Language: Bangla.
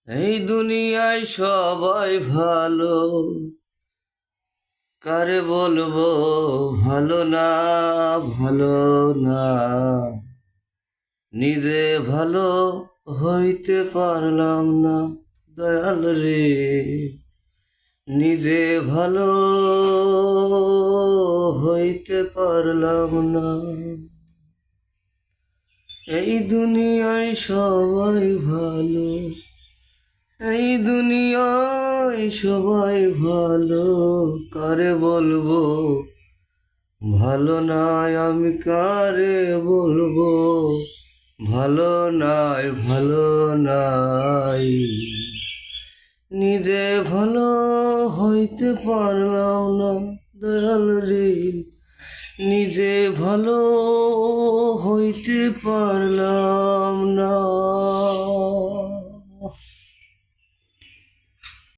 এই দুনিয়ায় সবাই ভালো, কারে বলবো ভালো না, ভালো না। নিজে ভালো হইতে পারলাম না, দয়াল রে। নিজে ভালো হইতে পারলাম না। এই দুনিয়ায় সবাই ভালো, এই দুনিয়ায় সবাই ভালো, কারে বলবো ভালো নাই, আমি কারে বলবো ভালো নাই, ভালো নাই। নিজে ভালো হইতে পারলাম না, দয়াল রে। নিজে ভালো হইতে পারলাম না।